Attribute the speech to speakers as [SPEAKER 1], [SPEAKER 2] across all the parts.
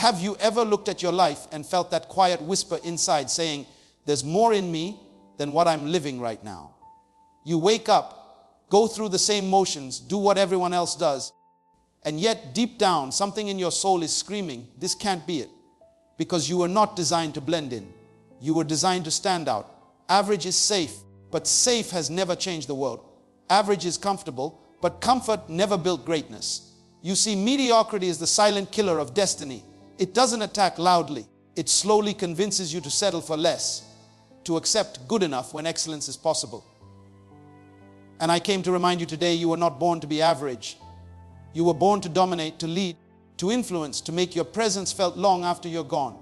[SPEAKER 1] Have you ever looked at your life and felt that quiet whisper inside saying, there's more in me than what I'm living right now? You wake up, go through the same motions, do what everyone else does, and yet deep down, something in your soul is screaming, this can't be it. Because you were not designed to blend in. You were designed to stand out. Average is safe, but safe has never changed the world. Average is comfortable, but comfort never built greatness. You see, mediocrity is the silent killer of destiny. It doesn't attack loudly. It slowly convinces you to settle for less, to accept good enough when excellence is possible. And I came to remind you today, you were not born to be average. You were born to dominate, to lead, to influence, to make your presence felt long after you're gone.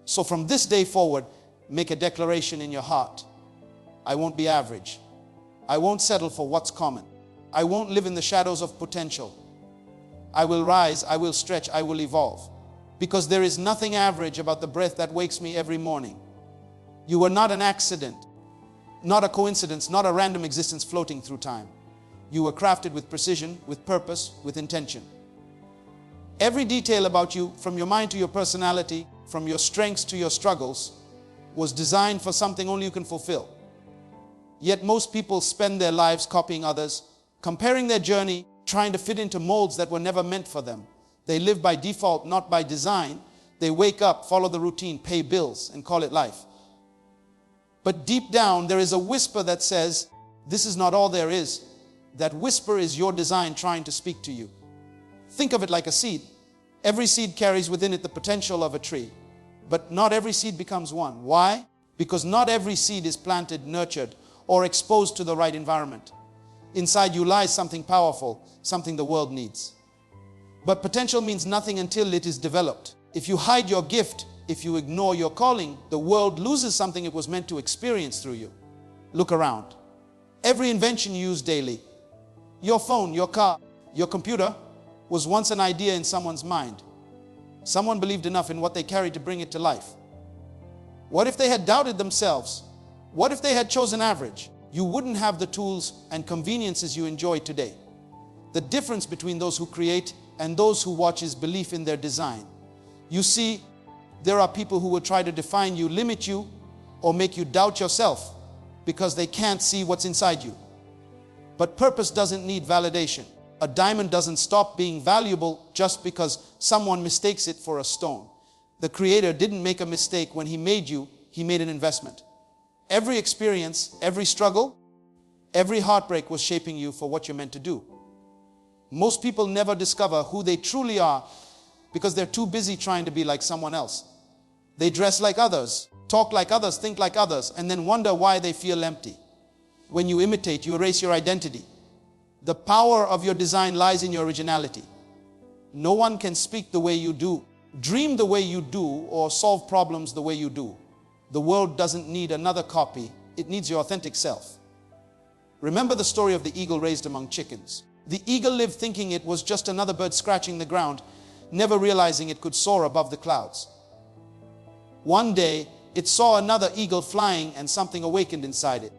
[SPEAKER 1] So from this day forward, make a declaration in your heart. I won't be average. I won't settle for what's common. I won't live in the shadows of potential. I will rise, I will stretch, I will evolve. Because there is nothing average about the breath that wakes me every morning. You are not an accident, not a coincidence, not a random existence floating through time. You were crafted with precision, with purpose, with intention. Every detail about you, from your mind to your personality, from your strengths to your struggles, was designed for something only you can fulfill. Yet most people spend their lives copying others, comparing their journey, trying to fit into molds that were never meant for them. They live by default, not by design. They wake up, follow the routine, pay bills, and call it life. But deep down, there is a whisper that says, this is not all there is. That whisper is your design trying to speak to you. Think of it like a seed. Every seed carries within it the potential of a tree. But not every seed becomes one. Why? Because not every seed is planted, nurtured, or exposed to the right environment. Inside you lies something powerful, something the world needs. But potential means nothing until it is developed. If you hide your gift, if you ignore your calling, the world loses something it was meant to experience through you. Look around. Every invention you use daily, your phone, your car, your computer, was once an idea in someone's mind. Someone believed enough in what they carried to bring it to life. What if they had doubted themselves? What if they had chosen average? You wouldn't have the tools and conveniences you enjoy today. The difference between those who create and those who watch is belief in their design. You see, there are people who will try to define you, limit you, or make you doubt yourself because they can't see what's inside you. But purpose doesn't need validation. A diamond doesn't stop being valuable just because someone mistakes it for a stone. The Creator didn't make a mistake when He made you, He made an investment. Every experience, every struggle, every heartbreak was shaping you for what you're meant to do. Most people never discover who they truly are because they're too busy trying to be like someone else. They dress like others, talk like others, think like others, and then wonder why they feel empty. When you imitate, you erase your identity. The power of your design lies in your originality. No one can speak the way you do, dream the way you do, or solve problems the way you do. The world doesn't need another copy. It needs your authentic self. Remember the story of the eagle raised among chickens. The eagle lived thinking it was just another bird scratching the ground, never realizing it could soar above the clouds. One day, it saw another eagle flying and something awakened inside it.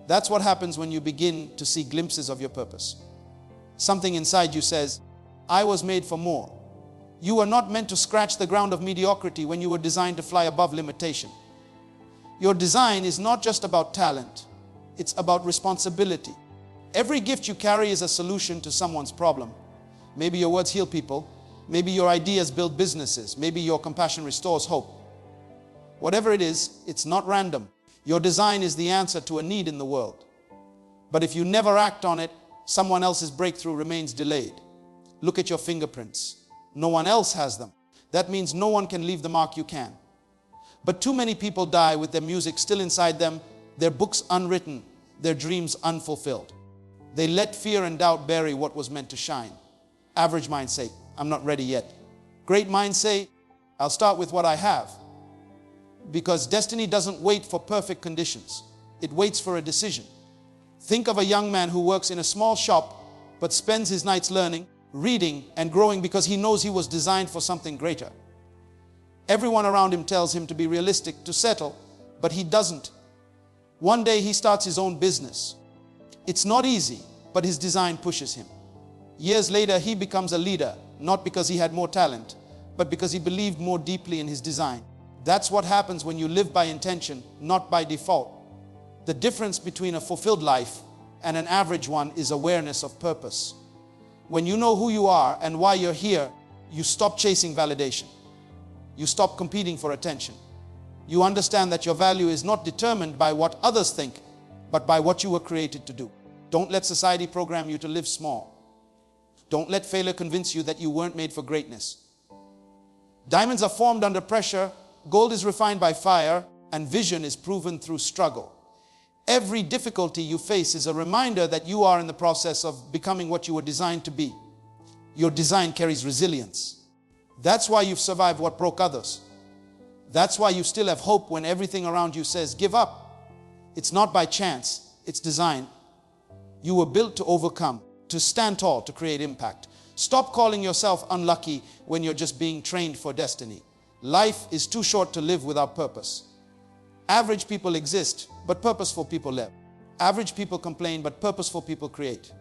[SPEAKER 1] That's what happens when you begin to see glimpses of your purpose. Something inside you says, I was made for more. You were not meant to scratch the ground of mediocrity when you were designed to fly above limitation. Your design is not just about talent. It's about responsibility. Every gift you carry is a solution to someone's problem. Maybe your words heal people. Maybe your ideas build businesses. Maybe your compassion restores hope. Whatever it is, it's not random. Your design is the answer to a need in the world. But if you never act on it, someone else's breakthrough remains delayed. Look at your fingerprints. No one else has them. That means no one can leave the mark you can. But too many people die with their music still inside them, their books unwritten, their dreams unfulfilled. They let fear and doubt bury what was meant to shine. Average minds say, I'm not ready yet. Great minds say, I'll start with what I have. Because destiny doesn't wait for perfect conditions. It waits for a decision. Think of a young man who works in a small shop but spends his nights learning, reading, and growing because he knows he was designed for something greater. Everyone around him tells him to be realistic, to settle, but he doesn't. One day he starts his own business. It's not easy, but his design pushes him. Years later, he becomes a leader, not because he had more talent, but because he believed more deeply in his design. That's what happens when you live by intention, not by default. The difference between a fulfilled life and an average one is awareness of purpose. When you know who you are and why you're here, you stop chasing validation. You stop competing for attention. You understand that your value is not determined by what others think, but by what you were created to do. Don't let society program you to live small. Don't let failure convince you that you weren't made for greatness. Diamonds are formed under pressure, gold is refined by fire, and vision is proven through struggle. Every difficulty you face is a reminder that you are in the process of becoming what you were designed to be. Your design carries resilience. That's why you've survived what broke others. That's why you still have hope when everything around you says, give up. It's not by chance, it's design. You were built to overcome, to stand tall, to create impact. Stop calling yourself unlucky when you're just being trained for destiny. Life is too short to live without purpose. Average people exist, but purposeful people live. Average people complain, but purposeful people create.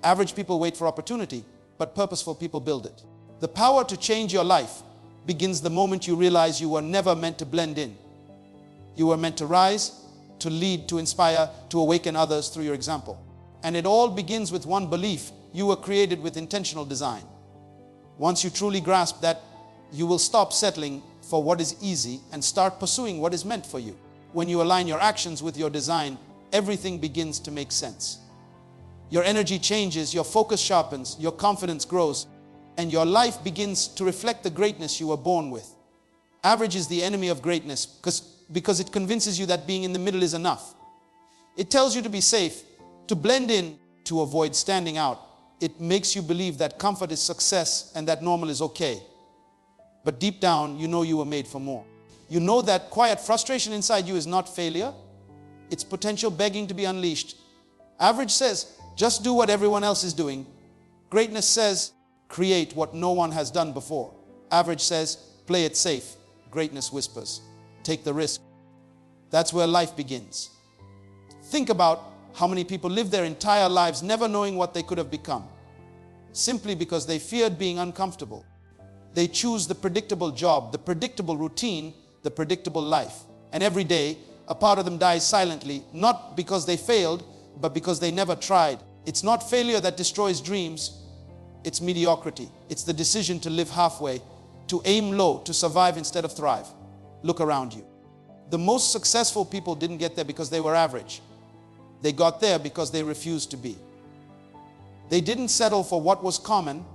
[SPEAKER 1] Average people wait for opportunity, but purposeful people build it. The power to change your life begins the moment you realize you were never meant to blend in. You were meant to rise, to lead, to inspire, to awaken others through your example. And it all begins with one belief: you were created with intentional design. Once you truly grasp that, you will stop settling for what is easy and start pursuing what is meant for you. When you align your actions with your design, everything begins to make sense. Your energy changes, your focus sharpens, your confidence grows, and your life begins to reflect the greatness you were born with. Average is the enemy of greatness because it convinces you that being in the middle is enough. It tells you to be safe, to blend in, to avoid standing out. It makes you believe that comfort is success and that normal is okay. But deep down, you know you were made for more. You know that quiet frustration inside you is not failure. It's potential begging to be unleashed. Average says, just do what everyone else is doing. Greatness says, create what no one has done before. Average says, play it safe. Greatness whispers, take the risk. That's where life begins. Think about how many people live their entire lives never knowing what they could have become, simply because they feared being uncomfortable. They choose the predictable job, the predictable routine, the predictable life. And every day, a part of them dies silently, not because they failed, but because they never tried. It's not failure that destroys dreams, it's mediocrity. It's the decision to live halfway, to aim low, to survive instead of thrive. Look around you. The most successful people didn't get there because they were average. They got there because they refused to be. They didn't settle for what was common,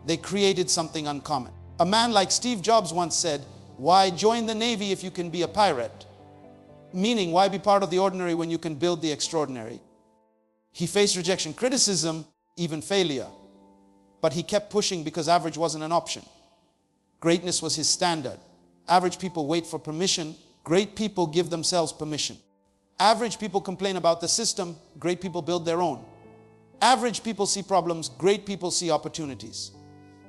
[SPEAKER 1] they created something uncommon. A man like Steve Jobs once said, why join the Navy if you can be a pirate? Meaning, why be part of the ordinary when you can build the extraordinary? He faced rejection, criticism, even failure. But he kept pushing because average wasn't an option. Greatness was his standard. Average people wait for permission. Great people give themselves permission. Average people complain about the system. Great people build their own. Average people see problems. Great people see opportunities.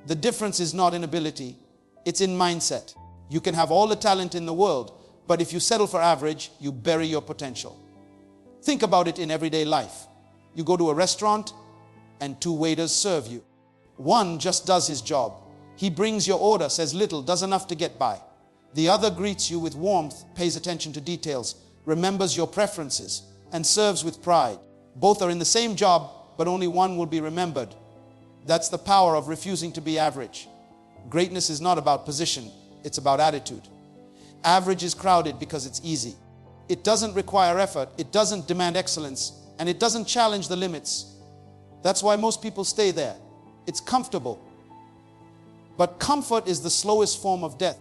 [SPEAKER 1] The difference is not in ability, it's in mindset. You can have all the talent in the world, but if you settle for average, you bury your potential. Think about it in everyday life. You go to a restaurant and 2 waiters serve you. One just does his job. He brings your order, says little, does enough to get by. The other greets you with warmth, pays attention to details, remembers your preferences, and serves with pride. Both are in the same job, but only one will be remembered. That's the power of refusing to be average. Greatness is not about position, it's about attitude. Average is crowded because it's easy. It doesn't require effort, it doesn't demand excellence, and it doesn't challenge the limits. That's why most people stay there. It's comfortable. But comfort is the slowest form of death.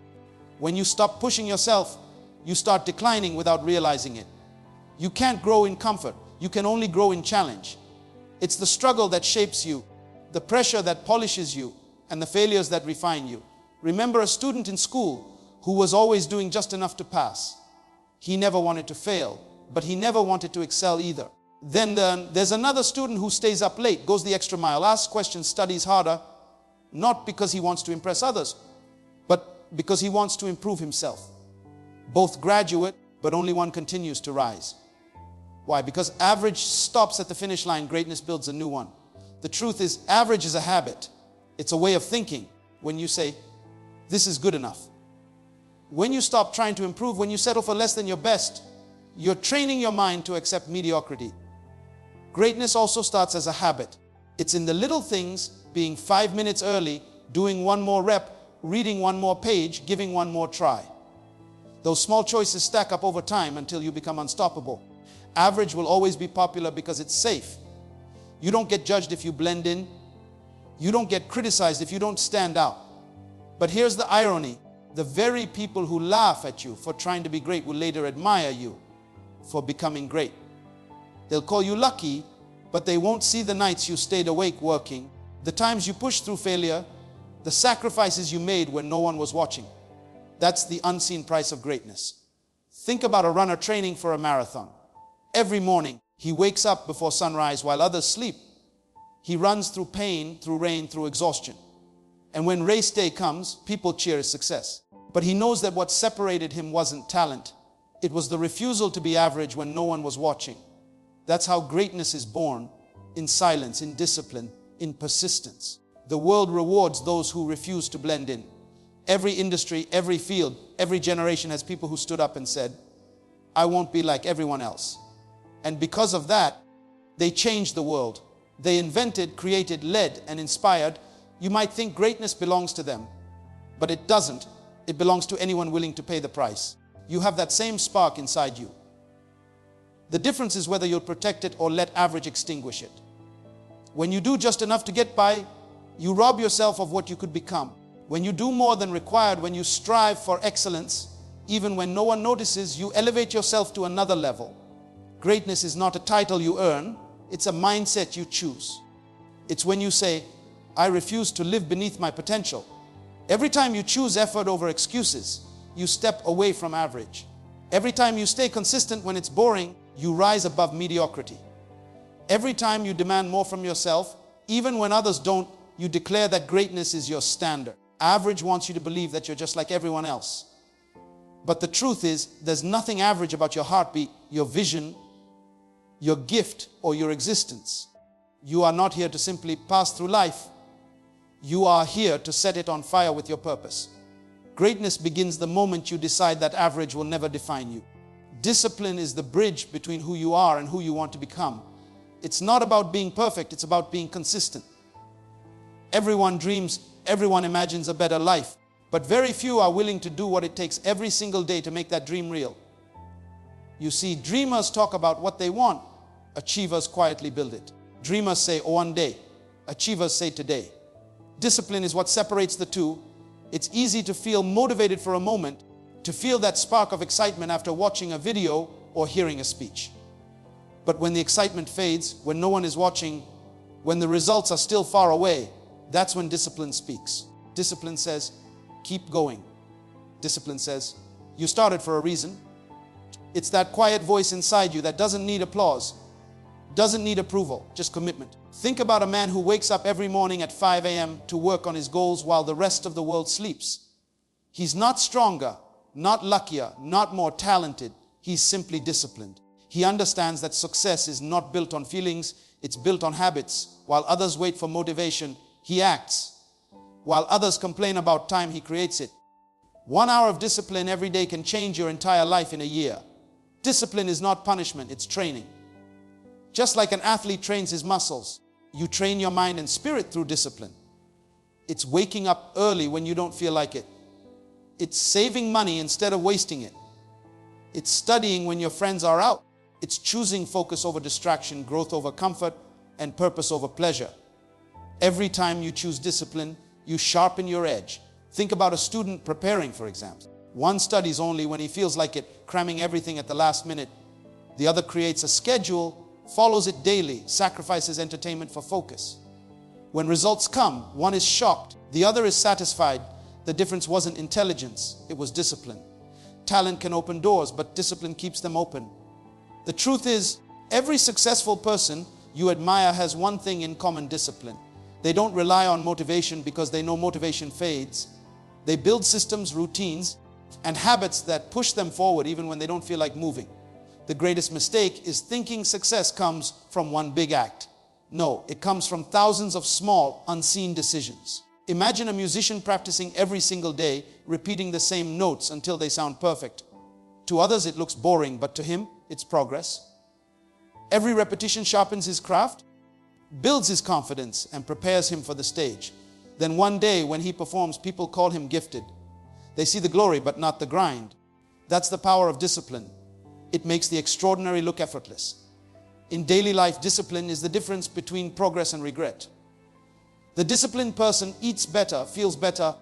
[SPEAKER 1] When you stop pushing yourself, you start declining without realizing it. You can't grow in comfort, you can only grow in challenge. It's the struggle that shapes you, the pressure that polishes you, and the failures that refine you. Remember a student in school who was always doing just enough to pass. He never wanted to fail, but he never wanted to excel either. Then there's another student who stays up late, goes the extra mile, asks questions, studies harder, not because he wants to impress others, but because he wants to improve himself. Both graduate, but only one continues to rise. Why? Because average stops at the finish line, greatness builds a new one. The truth is, average is a habit. It's a way of thinking. When you say, This is good enough. When you stop trying to improve, when you settle for less than your best, you're training your mind to accept mediocrity. Greatness also starts as a habit. It's in the little things, being 5 minutes early, doing one more rep, reading one more page, giving one more try. Those small choices stack up over time until you become unstoppable. Average will always be popular because it's safe. You don't get judged if you blend in. You don't get criticized if you don't stand out. But here's the irony. The very people who laugh at you for trying to be great will later admire you for becoming great. They'll call you lucky, but they won't see the nights you stayed awake working, the times you pushed through failure, the sacrifices you made when no one was watching. That's the unseen price of greatness. Think about a runner training for a marathon. Every morning, he wakes up before sunrise while others sleep. He runs through pain, through rain, through exhaustion. And when race day comes, people cheer his success. But he knows that what separated him wasn't talent. It was the refusal to be average when no one was watching. That's how greatness is born, in silence, in discipline, in persistence. The world rewards those who refuse to blend in. Every industry, every field, every generation has people who stood up and said, I won't be like everyone else. And because of that, they changed the world. They invented, created, led, and inspired. You might think greatness belongs to them, but it doesn't. It belongs to anyone willing to pay the price. You have that same spark inside you. The difference is whether you'll protect it or let average extinguish it. When you do just enough to get by, you rob yourself of what you could become. When you do more than required, when you strive for excellence, even when no one notices, you elevate yourself to another level. Greatness is not a title you earn, it's a mindset you choose. It's when you say, I refuse to live beneath my potential. Every time you choose effort over excuses, you step away from average. Every time you stay consistent when it's boring, you rise above mediocrity. Every time you demand more from yourself, even when others don't, you declare that greatness is your standard. Average wants you to believe that you're just like everyone else. But the truth is, there's nothing average about your heartbeat, your vision, your gift, or your existence. You are not here to simply pass through life. You are here to set it on fire with your purpose. Greatness begins the moment you decide that average will never define you. Discipline is the bridge between who you are and who you want to become. It's not about being perfect, it's about being consistent. Everyone dreams, everyone imagines a better life, but very few are willing to do what it takes every single day to make that dream real. You see, dreamers talk about what they want, achievers quietly build it. Dreamers say, oh, one day. Achievers say today. Discipline is what separates the two. It's easy to feel motivated for a moment, to feel that spark of excitement after watching a video or hearing a speech. But when the excitement fades, when no one is watching, when the results are still far away, that's when discipline speaks. Discipline says, keep going. Discipline says, you started for a reason. It's that quiet voice inside you that doesn't need applause, doesn't need approval, just commitment. Think about a man who wakes up every morning at 5 a.m. to work on his goals while the rest of the world sleeps. He's not stronger, not luckier, not more talented. He's simply disciplined. He understands that success is not built on feelings, it's built on habits. While others wait for motivation, he acts. While others complain about time, he creates it. 1 hour of discipline every day can change your entire life in a year. Discipline is not punishment, it's training. Just like an athlete trains his muscles, you train your mind and spirit through discipline. It's waking up early when you don't feel like it. It's saving money instead of wasting it. It's studying when your friends are out. It's choosing focus over distraction, growth over comfort, and purpose over pleasure. Every time you choose discipline, you sharpen your edge. Think about a student preparing for exams. One studies only when he feels like it, cramming everything at the last minute. The other creates a schedule, follows it daily, sacrifices entertainment for focus. When results come, one is shocked, the other is satisfied. The difference wasn't intelligence, it was discipline. Talent can open doors, but discipline keeps them open. The truth is, every successful person you admire has one thing in common: discipline. They don't rely on motivation because they know motivation fades. They build systems, routines, and habits that push them forward even when they don't feel like moving. The greatest mistake is thinking success comes from one big act. No, it comes from thousands of small, unseen decisions. Imagine a musician practicing every single day, repeating the same notes until they sound perfect. To others it looks boring, but to him it's progress. Every repetition sharpens his craft, builds his confidence, and prepares him for the stage. Then one day when he performs, people call him gifted. They see the glory but not the grind. That's the power of discipline. It makes the extraordinary look effortless. In daily life, discipline is the difference between progress and regret. The disciplined person eats better, feels better,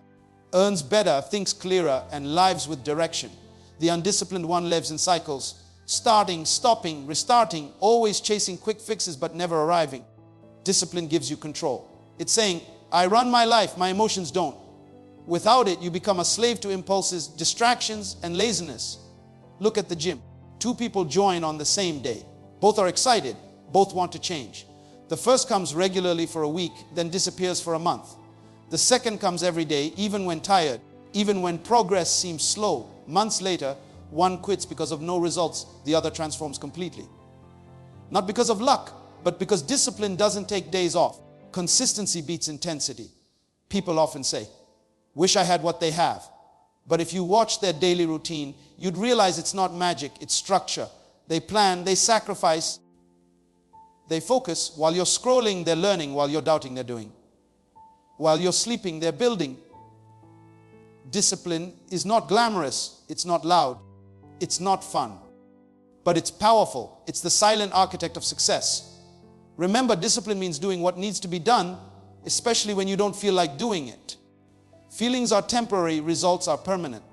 [SPEAKER 1] earns better, thinks clearer, and lives with direction. The undisciplined one lives in cycles, starting, stopping, restarting, always chasing quick fixes but never arriving. Discipline gives you control. It's saying, I run my life, my emotions don't. Without it, you become a slave to impulses, distractions, and laziness. Look at the gym. Two people join on the same day. Both are excited. Both want to change. The first comes regularly for a week, then disappears for a month. The second comes every day, even when tired, even when progress seems slow. Months later, one quits because of no results. The other transforms completely. Not because of luck, but because discipline doesn't take days off. Consistency beats intensity. People often say, wish I had what they have. But if you watch their daily routine, you'd realize it's not magic, it's structure. They plan, they sacrifice, they focus. While you're scrolling, they're learning. While you're doubting, they're doing. While you're sleeping, they're building. Discipline is not glamorous, it's not loud, it's not fun, but it's powerful. It's the silent architect of success. Remember, discipline means doing what needs to be done, especially when you don't feel like doing it. Feelings are temporary, results are permanent.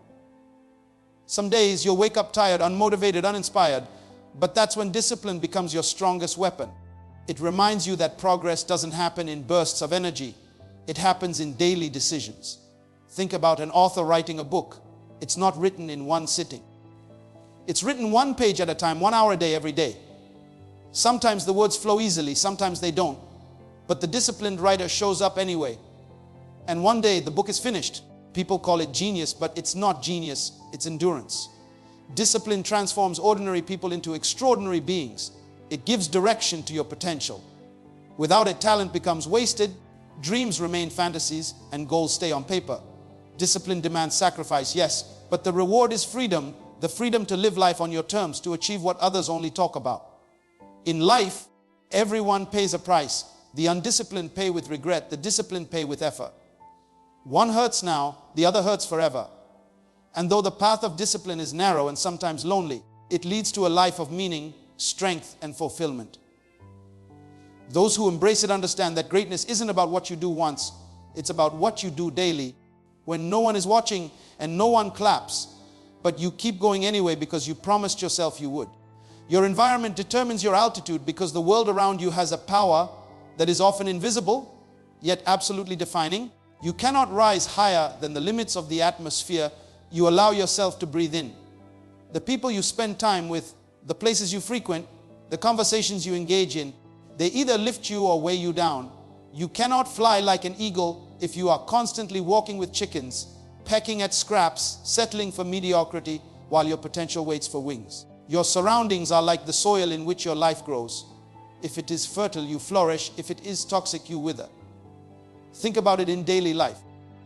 [SPEAKER 1] Some days you'll wake up tired, unmotivated, uninspired, but that's when discipline becomes your strongest weapon. It reminds you that progress doesn't happen in bursts of energy. It happens in daily decisions. Think about an author writing a book. It's not written in one sitting. It's written one page at a time, 1 hour a day, every day. Sometimes the words flow easily, sometimes they don't. But the disciplined writer shows up anyway. And one day the book is finished. People call it genius, but it's not genius, it's endurance. Discipline transforms ordinary people into extraordinary beings. It gives direction to your potential. Without it, talent becomes wasted, dreams remain fantasies, and goals stay on paper. Discipline demands sacrifice, yes, but the reward is freedom, the freedom to live life on your terms, to achieve what others only talk about. In life, everyone pays a price. The undisciplined pay with regret, the disciplined pay with effort. One hurts now, the other hurts forever. And though the path of discipline is narrow and sometimes lonely, it leads to a life of meaning, strength, and fulfillment. Those who embrace it understand that greatness isn't about what you do once, it's about what you do daily, when no one is watching and no one claps, but you keep going anyway because you promised yourself you would. Your environment determines your altitude because the world around you has a power that is often invisible, yet absolutely defining. You cannot rise higher than the limits of the atmosphere you allow yourself to breathe in. The people you spend time with, the places you frequent, the conversations you engage in, they either lift you or weigh you down. You cannot fly like an eagle if you are constantly walking with chickens, pecking at scraps, settling for mediocrity while your potential waits for wings. Your surroundings are like the soil in which your life grows. If it is fertile, you flourish. If it is toxic, you wither. Think about it in daily life.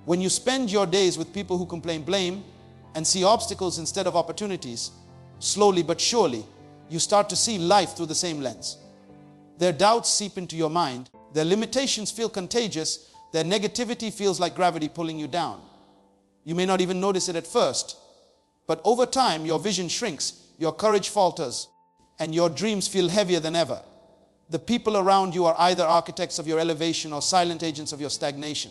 [SPEAKER 1] When you spend your days with people who complain, blame, and see obstacles instead of opportunities, slowly but surely, you start to see life through the same lens. Their doubts seep into your mind. Their limitations feel contagious. Their negativity feels like gravity pulling you down. You may not even notice it at first, but over time, your vision shrinks, your courage falters, and your dreams feel heavier than ever. The people around you are either architects of your elevation or silent agents of your stagnation.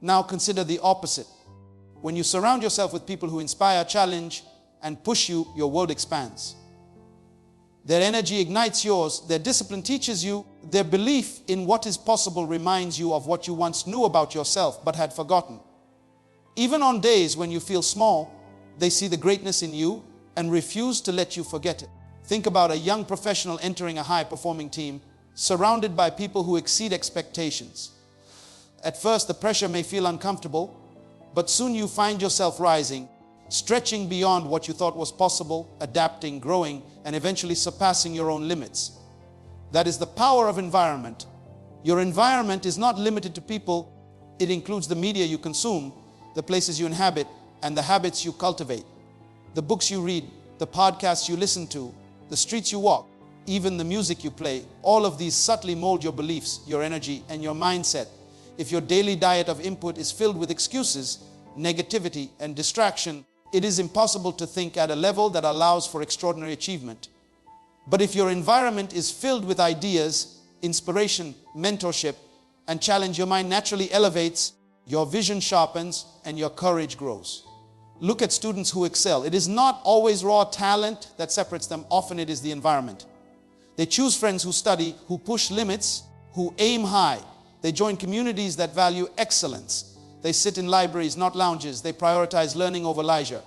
[SPEAKER 1] Now consider the opposite. When you surround yourself with people who inspire, challenge, and push you, your world expands. Their energy ignites yours. Their discipline teaches you. Their belief in what is possible reminds you of what you once knew about yourself but had forgotten. Even on days when you feel small, they see the greatness in you and refuse to let you forget it. Think about a young professional entering a high-performing team, surrounded by people who exceed expectations. At first, the pressure may feel uncomfortable, but soon you find yourself rising, stretching beyond what you thought was possible, adapting, growing, and eventually surpassing your own limits. That is the power of environment. Your environment is not limited to people It includes the media you consume, the places you inhabit, and the habits you cultivate. The books you read, the podcasts you listen to, the streets you walk, even the music you play, all of these subtly mold your beliefs, your energy, and your mindset. If your daily diet of input is filled with excuses, negativity, and distraction, it is impossible to think at a level that allows for extraordinary achievement. But if your environment is filled with ideas, inspiration, mentorship, and challenge, your mind naturally elevates, your vision sharpens, and your courage grows. Look at students who excel. It is not always raw talent that separates them. Often it is the environment. They choose friends who study, who push limits, who aim high. They join communities that value excellence. They sit in libraries, not lounges. They prioritize learning over leisure.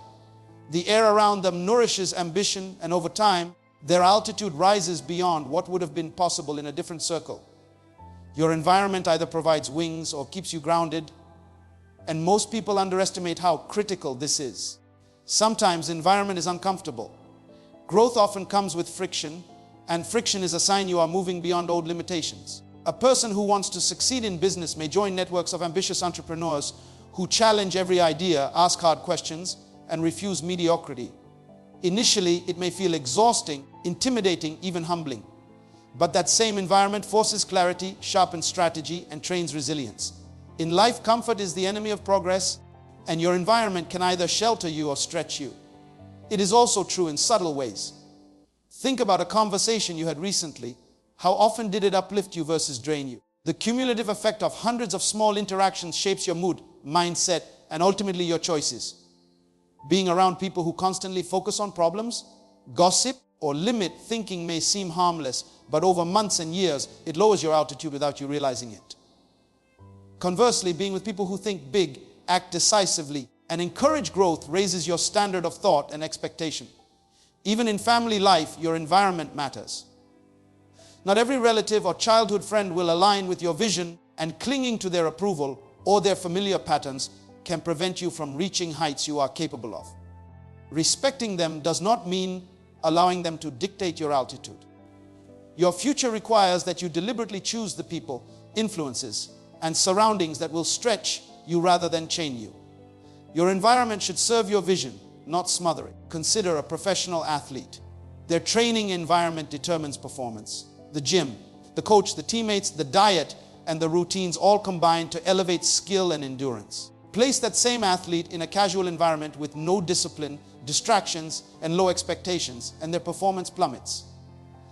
[SPEAKER 1] The air around them nourishes ambition, and over time, their altitude rises beyond what would have been possible in a different circle. Your environment either provides wings or keeps you grounded, and most people underestimate how critical this is. Sometimes environment is uncomfortable. Growth often comes with friction, and friction is a sign you are moving beyond old limitations. A person who wants to succeed in business may join networks of ambitious entrepreneurs who challenge every idea, ask hard questions, and refuse mediocrity. Initially, it may feel exhausting, intimidating, even humbling. But that same environment forces clarity, sharpens strategy, and trains resilience. In life, comfort is the enemy of progress, and your environment can either shelter you or stretch you. It is also true in subtle ways. Think about a conversation you had recently. How often did it uplift you versus drain you? The cumulative effect of hundreds of small interactions shapes your mood, mindset, and ultimately your choices. Being around people who constantly focus on problems, gossip, or limit thinking may seem harmless, but over months and years, it lowers your altitude without you realizing it. Conversely, being with people who think big, act decisively, and encourage growth raises your standard of thought and expectation. Even in family life, your environment matters. Not every relative or childhood friend will align with your vision, and clinging to their approval or their familiar patterns can prevent you from reaching heights you are capable of. Respecting them does not mean allowing them to dictate your altitude. Your future requires that you deliberately choose the people, influences, and surroundings that will stretch you rather than chain you. Your environment should serve your vision, not smother it. Consider a professional athlete. Their training environment determines performance. The gym, the coach, the teammates, the diet, and the routines all combine to elevate skill and endurance. Place that same athlete in a casual environment with no discipline, distractions, and low expectations, and their performance plummets.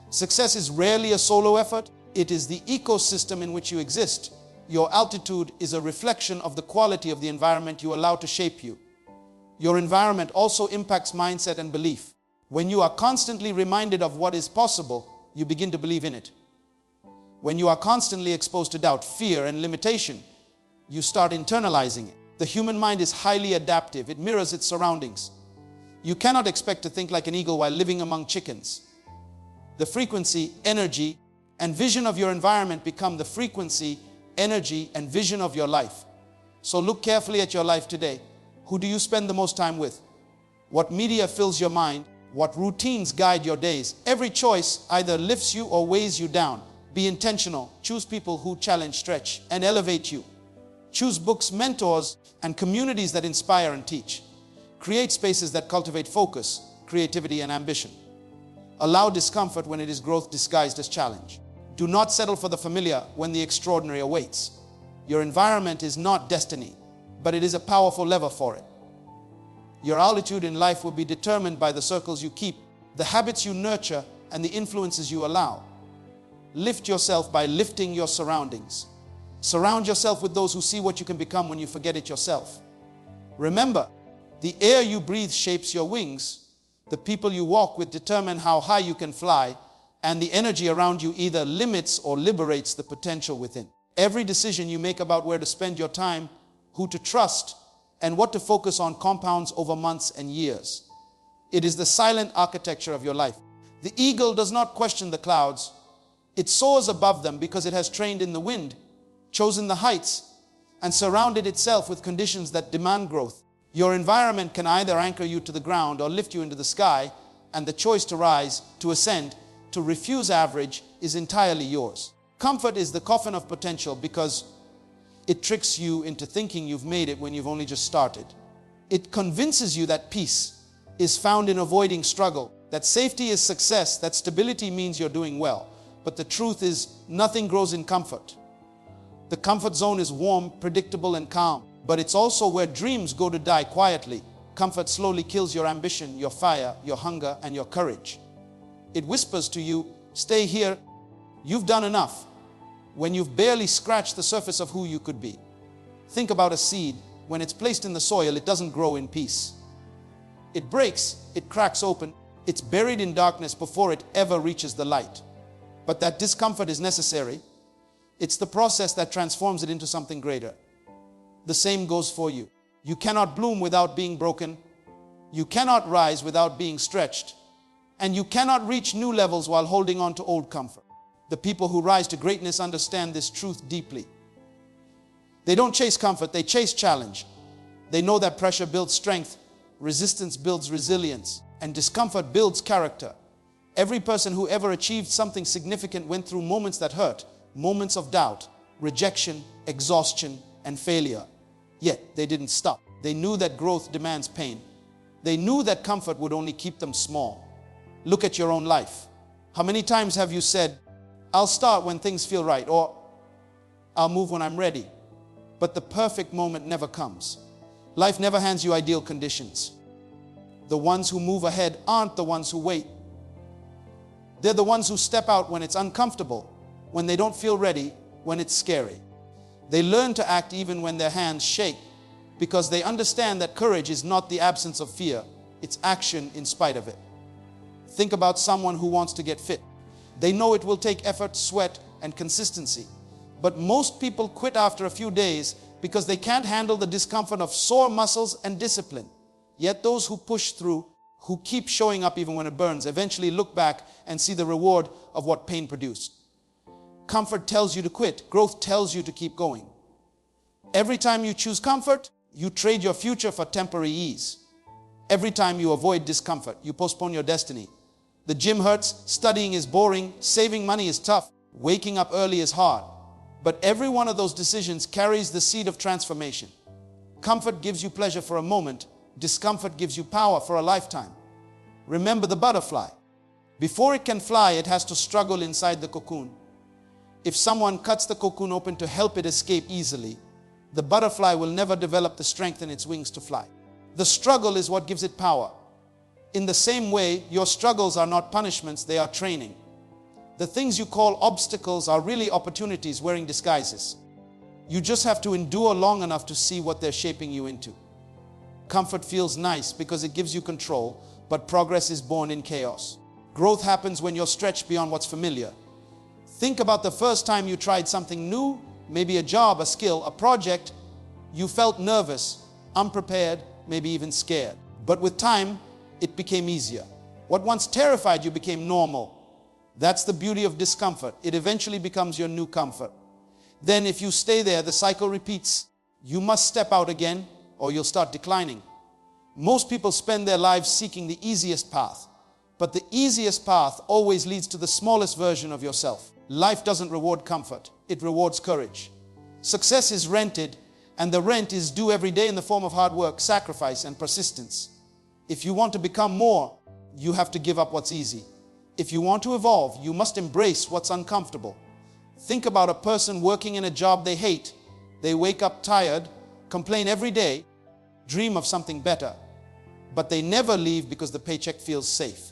[SPEAKER 1] Success is rarely a solo effort. It is the ecosystem in which you exist. Your altitude is a reflection of the quality of the environment you allow to shape you. Your environment also impacts mindset and belief. When you are constantly reminded of what is possible, you begin to believe in it. When you are constantly exposed to doubt, fear, and limitation, you start internalizing it. The human mind is highly adaptive. It mirrors its surroundings. You cannot expect to think like an eagle while living among chickens. The frequency, energy, and vision of your environment become the frequency, energy, and vision of your life. So look carefully at your life today. Who do you spend the most time with? What media fills your mind? What routines guide your days? Every choice either lifts you or weighs you down. Be intentional. Choose people who challenge, stretch, and elevate you. Choose books, mentors, and communities that inspire and teach. Create spaces that cultivate focus, creativity, and ambition. Allow discomfort when it is growth disguised as challenge. Do not settle for the familiar when the extraordinary awaits. Your environment is not destiny, but it is a powerful lever for it. Your altitude in life will be determined by the circles you keep, the habits you nurture, and the influences you allow. Lift yourself by lifting your surroundings. Surround yourself with those who see what you can become when you forget it yourself. Remember, the air you breathe shapes your wings. The people you walk with determine how high you can fly, and the energy around you either limits or liberates the potential within. Every decision you make about where to spend your time, who to trust, and what to focus on compounds over months and years. It is the silent architecture of your life. The eagle does not question the clouds. It soars above them because it has trained in the wind, chosen the heights, and surrounded itself with conditions that demand growth. Your environment can either anchor you to the ground or lift you into the sky, and the choice to rise, to ascend, to refuse average is entirely yours. Comfort is the coffin of potential because It tricks you into thinking you've made it when you've only just started. It convinces you that peace is found in avoiding struggle, that safety is success, that stability means you're doing well. But the truth is, nothing grows in comfort. The comfort zone is warm, predictable, and calm. But it's also where dreams go to die quietly. Comfort slowly kills your ambition, your fire, your hunger, and your courage. It whispers to you, stay here, you've done enough, when you've barely scratched the surface of who you could be. Think about a seed. When it's placed in the soil, it doesn't grow in peace. It breaks, it cracks open, it's buried in darkness before it ever reaches the light. But that discomfort is necessary. It's the process that transforms it into something greater. The same goes for you. You cannot bloom without being broken. You cannot rise without being stretched. And you cannot reach new levels while holding on to old comfort. The people who rise to greatness understand this truth deeply. They don't chase comfort, they chase challenge. They know that pressure builds strength, resistance builds resilience, and discomfort builds character. Every person who ever achieved something significant went through moments that hurt, moments of doubt, rejection, exhaustion, and failure. Yet they didn't stop. They knew that growth demands pain. They knew that comfort would only keep them small. Look at your own life. How many times have you said, I'll start when things feel right, or I'll move when I'm ready? But the perfect moment never comes. Life never hands you ideal conditions. The ones who move ahead aren't the ones who wait. They're the ones who step out when it's uncomfortable, when they don't feel ready, when it's scary. They learn to act even when their hands shake, because they understand that courage is not the absence of fear, it's action in spite of it. Think about someone who wants to get fit. They know it will take effort, sweat, and consistency. But most people quit after a few days because they can't handle the discomfort of sore muscles and discipline. Yet those who push through, who keep showing up even when it burns, eventually look back and see the reward of what pain produced. Comfort tells you to quit. Growth tells you to keep going. Every time you choose comfort, you trade your future for temporary ease. Every time you avoid discomfort, you postpone your destiny. The gym hurts, studying is boring, saving money is tough, waking up early is hard. But every one of those decisions carries the seed of transformation. Comfort gives you pleasure for a moment. Discomfort gives you power for a lifetime. Remember the butterfly. Before it can fly, it has to struggle inside the cocoon. If someone cuts the cocoon open to help it escape easily, the butterfly will never develop the strength in its wings to fly. The struggle is what gives it power. In the same way, your struggles are not punishments, they are training. The things you call obstacles are really opportunities wearing disguises. You just have to endure long enough to see what they're shaping you into. Comfort feels nice because it gives you control, but progress is born in chaos. Growth happens when you're stretched beyond what's familiar. Think about the first time you tried something new, maybe a job, a skill, a project. You felt nervous, unprepared, maybe even scared. But with time, it became easier. What once terrified you became normal. That's the beauty of discomfort. It eventually becomes your new comfort. Then if you stay there, the cycle repeats. You must step out again or you'll start declining. Most people spend their lives seeking the easiest path. But the easiest path always leads to the smallest version of yourself. Life doesn't reward comfort. It rewards courage. Success is rented, and the rent is due every day in the form of hard work, sacrifice, and persistence. If you want to become more, you have to give up what's easy. If you want to evolve, you must embrace what's uncomfortable. Think about a person working in a job they hate. They wake up tired, complain every day, dream of something better. But they never leave because the paycheck feels safe.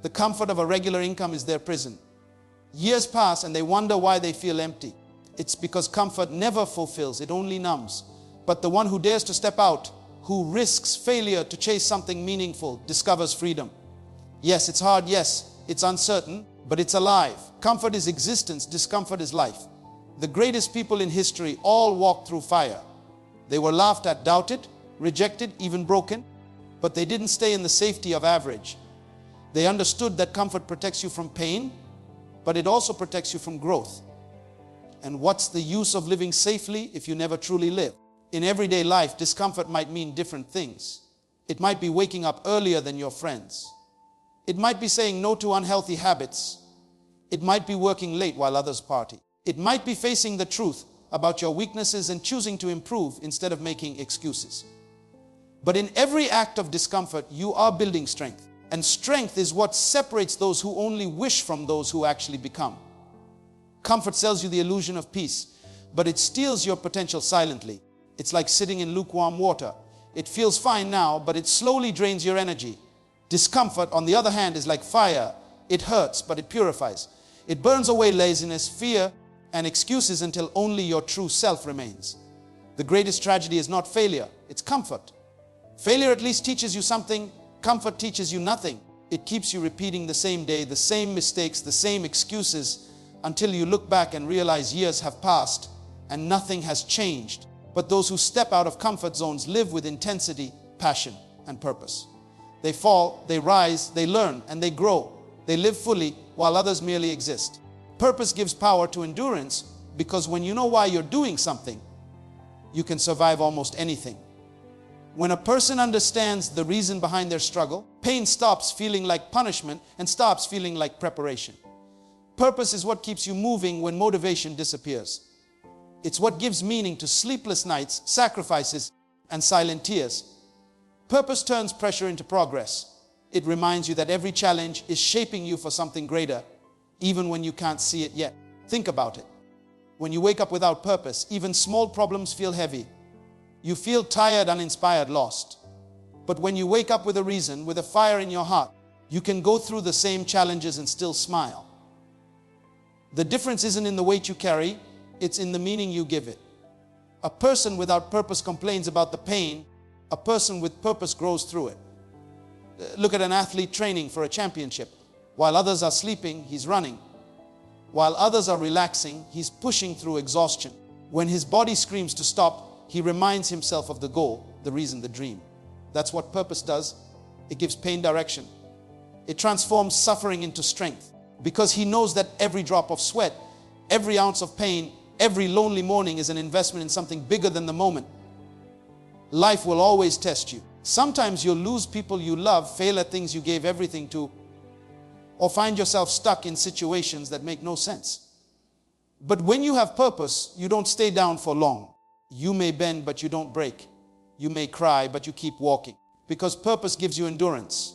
[SPEAKER 1] The comfort of a regular income is their prison. Years pass and they wonder why they feel empty. It's because comfort never fulfills, it only numbs. But the one who dares to step out, who risks failure to chase something meaningful, discovers freedom. Yes, it's hard, yes, it's uncertain, but it's alive. Comfort is existence, discomfort is life. The greatest people in history all walked through fire. They were laughed at, doubted, rejected, even broken, but they didn't stay in the safety of average. They understood that comfort protects you from pain, but it also protects you from growth. And what's the use of living safely if you never truly live? In everyday life, discomfort might mean different things. It might be waking up earlier than your friends. It might be saying no to unhealthy habits. It might be working late while others party. It might be facing the truth about your weaknesses and choosing to improve instead of making excuses. But in every act of discomfort, you are building strength. And strength is what separates those who only wish from those who actually become. Comfort sells you the illusion of peace, but it steals your potential silently. It's like sitting in lukewarm water. It feels fine now, but it slowly drains your energy. Discomfort, on the other hand, is like fire. It hurts, but it purifies. It burns away laziness, fear, and excuses until only your true self remains. The greatest tragedy is not failure, it's comfort. Failure at least teaches you something. Comfort teaches you nothing. It keeps you repeating the same day, the same mistakes, the same excuses, until you look back and realize years have passed and nothing has changed. But those who step out of comfort zones live with intensity, passion, and purpose. They fall, they rise, they learn, and they grow. They live fully while others merely exist. Purpose gives power to endurance because when you know why you're doing something, you can survive almost anything. When a person understands the reason behind their struggle, pain stops feeling like punishment and starts feeling like preparation. Purpose is what keeps you moving when motivation disappears. It's what gives meaning to sleepless nights, sacrifices, and silent tears. Purpose turns pressure into progress. It reminds you that every challenge is shaping you for something greater, even when you can't see it yet. Think about it. When you wake up without purpose, even small problems feel heavy. You feel tired, uninspired, lost. But when you wake up with a reason, with a fire in your heart, you can go through the same challenges and still smile. The difference isn't in the weight you carry, it's in the meaning you give it. A person without purpose complains about the pain. A person with purpose grows through it. Look at an athlete training for a championship. While others are sleeping, he's running. While others are relaxing, he's pushing through exhaustion. When his body screams to stop, he reminds himself of the goal, the reason, the dream. That's what purpose does. It gives pain direction. It transforms suffering into strength because he knows that every drop of sweat, every ounce of pain, every lonely morning is an investment in something bigger than the moment. Life will always test you. Sometimes you'll lose people you love, fail at things you gave everything to, or find yourself stuck in situations that make no sense. But when you have purpose, you don't stay down for long. You may bend, but you don't break. You may cry, but you keep walking. Because purpose gives you endurance.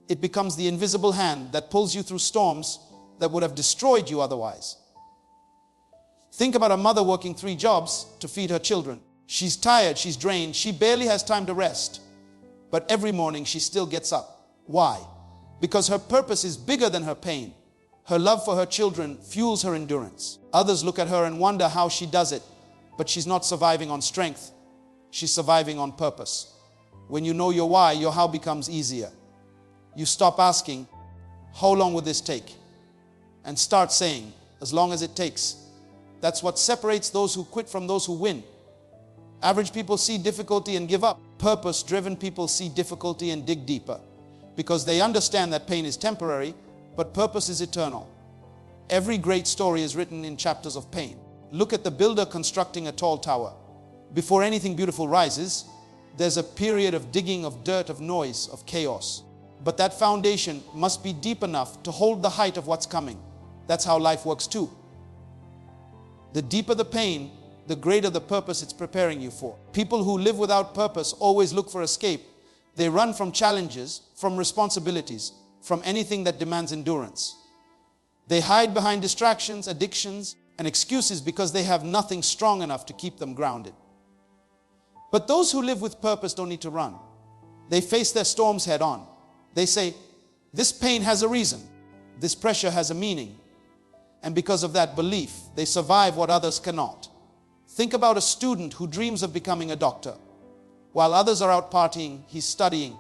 [SPEAKER 1] It becomes the invisible hand that pulls you through storms that would have destroyed you otherwise. Think about a mother working 3 jobs to feed her children. She's tired, she's drained, she barely has time to rest. But every morning she still gets up. Why? Because her purpose is bigger than her pain. Her love for her children fuels her endurance. Others look at her and wonder how she does it. But she's not surviving on strength. She's surviving on purpose. When you know your why, your how becomes easier. You stop asking, how long will this take? And start saying, as long as it takes. That's what separates those who quit from those who win. Average people see difficulty and give up. Purpose-driven people see difficulty and dig deeper. Because they understand that pain is temporary, but purpose is eternal. Every great story is written in chapters of pain. Look at the builder constructing a tall tower. Before anything beautiful rises, there's a period of digging, of dirt, of noise, of chaos. But that foundation must be deep enough to hold the height of what's coming. That's how life works too. The deeper the pain, the greater the purpose it's preparing you for. People who live without purpose always look for escape. They run from challenges, from responsibilities, from anything that demands endurance. They hide behind distractions, addictions, and excuses because they have nothing strong enough to keep them grounded. But those who live with purpose don't need to run. They face their storms head on. They say, this pain has a reason. This pressure has a meaning. And because of that belief, they survive what others cannot. Think about a student who dreams of becoming a doctor. While others are out partying, he's studying.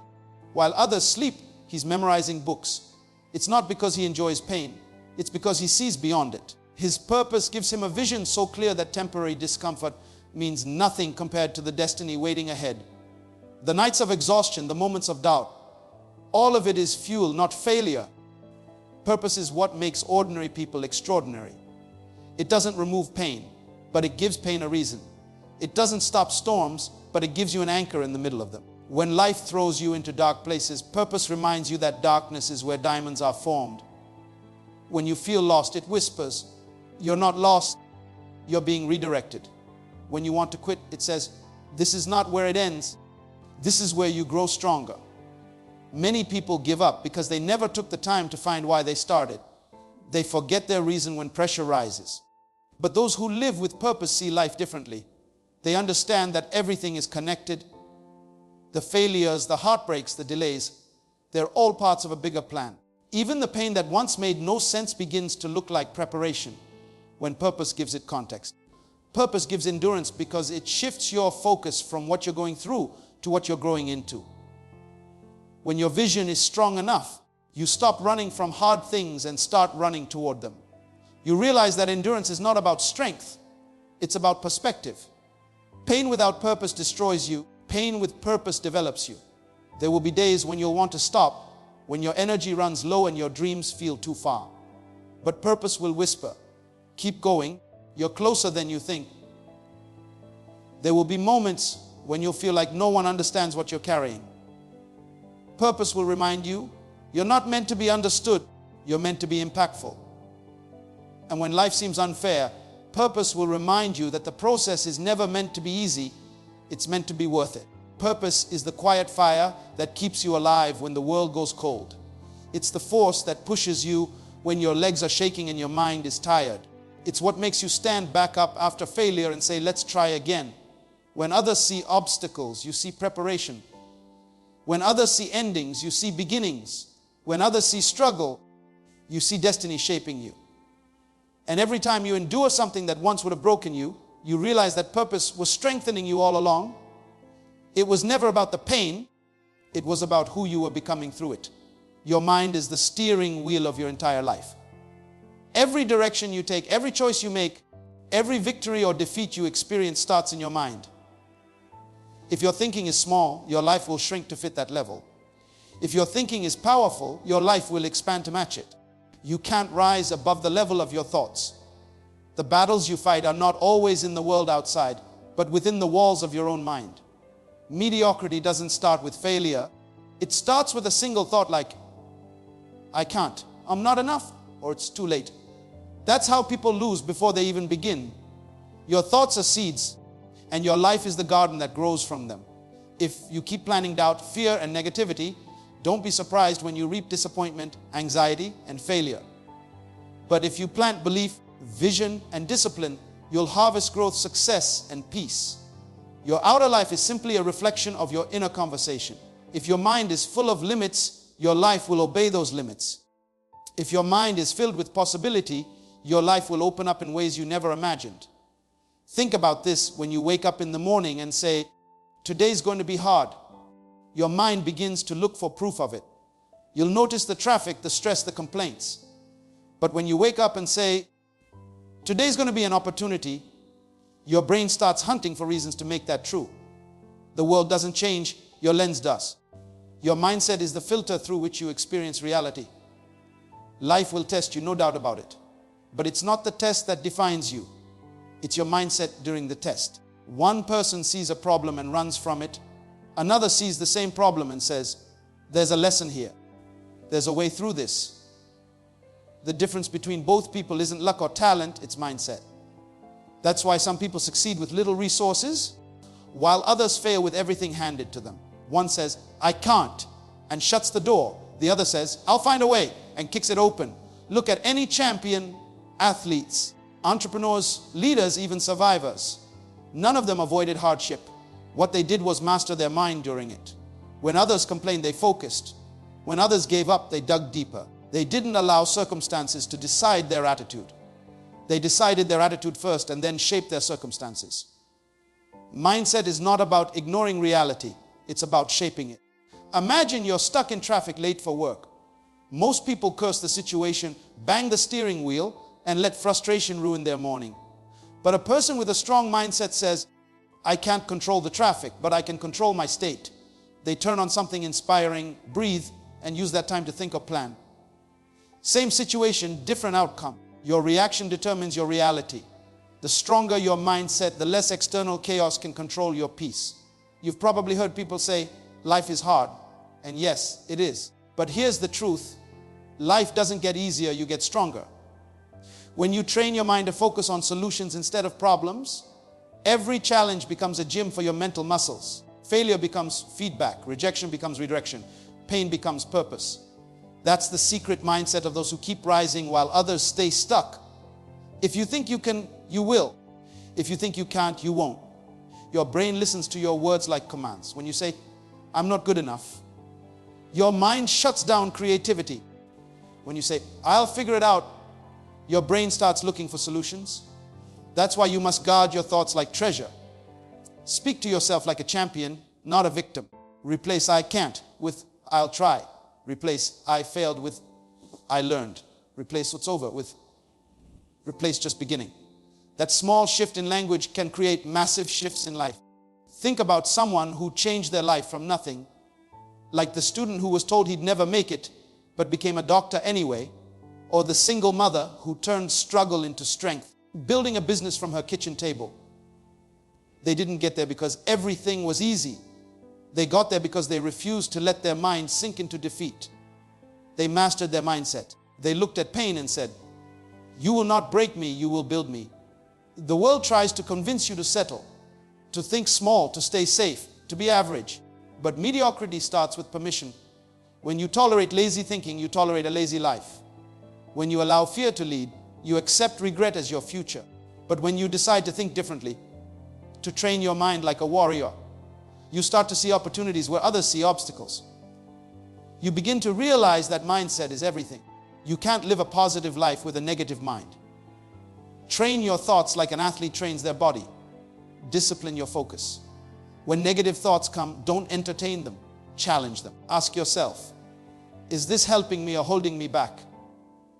[SPEAKER 1] While others sleep, he's memorizing books. It's not because he enjoys pain. It's because he sees beyond it. His purpose gives him a vision so clear that temporary discomfort means nothing compared to the destiny waiting ahead. The nights of exhaustion, the moments of doubt, all of it is fuel, not failure. Purpose is what makes ordinary people extraordinary. It doesn't remove pain, but it gives pain a reason. It doesn't stop storms, but it gives you an anchor in the middle of them. When life throws you into dark places, purpose reminds you that darkness is where diamonds are formed. When you feel lost, it whispers, you're not lost, you're being redirected. when you want to quit, it says, this is not where it ends. This is where you grow stronger. Many people give up because they never took the time to find why they started. They forget their reason when pressure rises. But those who live with purpose see life differently. They understand that everything is connected. The failures, the heartbreaks, the delays, they're all parts of a bigger plan. Even the pain that once made no sense begins to look like preparation when purpose gives it context. Purpose gives endurance because it shifts your focus from what you're going through to what you're growing into. When your vision is strong enough, you stop running from hard things and start running toward them. You realize that endurance is not about strength, it's about perspective. Pain without purpose destroys you. Pain with purpose develops you. There will be days when you'll want to stop, when your energy runs low and your dreams feel too far. But purpose will whisper, keep going, you're closer than you think. There will be moments when you'll feel like no one understands what you're carrying. Purpose will remind you, you're not meant to be understood, you're meant to be impactful. And when life seems unfair, purpose will remind you that the process is never meant to be easy, it's meant to be worth it. Purpose is the quiet fire that keeps you alive when the world goes cold. It's the force that pushes you when your legs are shaking and your mind is tired. It's what makes you stand back up after failure and say, let's try again. When others see obstacles, you see preparation. When others see endings, you see beginnings. When others see struggle, you see destiny shaping you. And every time you endure something that once would have broken you, you realize that purpose was strengthening you all along. It was never about the pain, it was about who you were becoming through it. Your mind is the steering wheel of your entire life. Every direction you take, every choice you make, every victory or defeat you experience starts in your mind. If your thinking is small, your life will shrink to fit that level. If your thinking is powerful, your life will expand to match it. You can't rise above the level of your thoughts. The battles you fight are not always in the world outside, but within the walls of your own mind. Mediocrity doesn't start with failure. It starts with a single thought like, I can't, I'm not enough, or it's too late. That's how people lose before they even begin. Your thoughts are seeds, and your life is the garden that grows from them. If you keep planting doubt, fear, and negativity, don't be surprised when you reap disappointment, anxiety, and failure. But if you plant belief, vision, and discipline, you'll harvest growth, success, and peace. Your outer life is simply a reflection of your inner conversation. If your mind is full of limits, your life will obey those limits. If your mind is filled with possibility, your life will open up in ways you never imagined. Think about this when you wake up in the morning and say, today's going to be hard. Your mind begins to look for proof of it. You'll notice the traffic, the stress, the complaints. But when you wake up and say, today's going to be an opportunity, your brain starts hunting for reasons to make that true. The world doesn't change, your lens does. Your mindset is the filter through which you experience reality. Life will test you, no doubt about it. But it's not the test that defines you. It's your mindset during the test. One person sees a problem and runs from it. Another sees the same problem and says, there's a lesson here. There's a way through this. The difference between both people isn't luck or talent, it's mindset. That's why some people succeed with little resources, while others fail with everything handed to them. One says, I can't, and shuts the door. The other says, I'll find a way, and kicks it open. Look at any champion, athletes, entrepreneurs, leaders, even survivors. None of them avoided hardship. What they did was master their mind during it. When others complained, they focused. When others gave up, they dug deeper. They didn't allow circumstances to decide their attitude. They decided their attitude first and then shaped their circumstances. Mindset is not about ignoring reality. It's about shaping it. Imagine you're stuck in traffic late for work. Most people curse the situation, bang the steering wheel, and let frustration ruin their morning. But a person with a strong mindset says, I can't control the traffic, but I can control my state. They turn on something inspiring, breathe, and use that time to think or plan. Same situation, different outcome. Your reaction determines your reality. The stronger your mindset, the less external chaos can control your peace. You've probably heard people say, life is hard. And yes, it is. But here's the truth. Life doesn't get easier, you get stronger. When you train your mind to focus on solutions instead of problems, Every challenge becomes a gym for your mental muscles. Failure becomes feedback. Rejection becomes redirection. Pain becomes purpose. That's the secret mindset of those who keep rising while others stay stuck. If you think you can, you will. If you think you can't, you won't. Your brain listens to your words like commands. When you say, I'm not good enough, your mind shuts down creativity. When you say, I'll figure it out, your brain starts looking for solutions. That's why you must guard your thoughts like treasure. Speak to yourself like a champion, not a victim. Replace I can't with I'll try. Replace I failed with I learned. Replace what's over with replace just beginning. That small shift in language can create massive shifts in life. Think about someone who changed their life from nothing, like the student who was told he'd never make it, but became a doctor anyway, or the single mother who turned struggle into strength, building a business from her kitchen table. They didn't get there because everything was easy. They got there because they refused to let their mind sink into defeat. They mastered their mindset. They looked at pain and said, you will not break me, you will build me. The world tries to convince you to settle, to think small, to stay safe, to be average. But mediocrity starts with permission. When you tolerate lazy thinking, you tolerate a lazy life. When you allow fear to lead, you accept regret as your future. But when you decide to think differently, to train your mind like a warrior, you start to see opportunities where others see obstacles. You begin to realize that mindset is everything. You can't live a positive life with a negative mind. Train your thoughts like an athlete trains their body. Discipline your focus. When negative thoughts come, don't entertain them. Challenge them. Ask yourself, is this helping me or holding me back?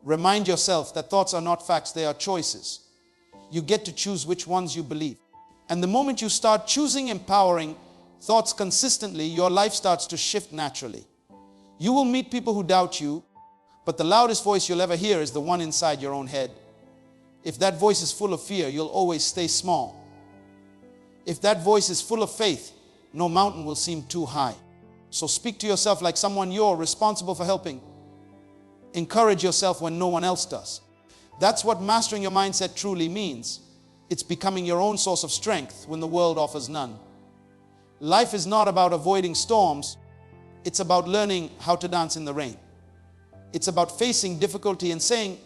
[SPEAKER 1] Remind yourself that thoughts are not facts, they are choices. You get to choose which ones you believe. And the moment you start choosing empowering thoughts consistently, your life starts to shift naturally. You will meet people who doubt you, but the loudest voice you'll ever hear is the one inside your own head. If that voice is full of fear, you'll always stay small. If that voice is full of faith, no mountain will seem too high. So speak to yourself like someone you're responsible for helping. Encourage yourself when no one else does. That's what mastering your mindset truly means. It's becoming your own source of strength when the world offers none. Life is not about avoiding storms. It's about learning how to dance in the rain. It's about facing difficulty and saying,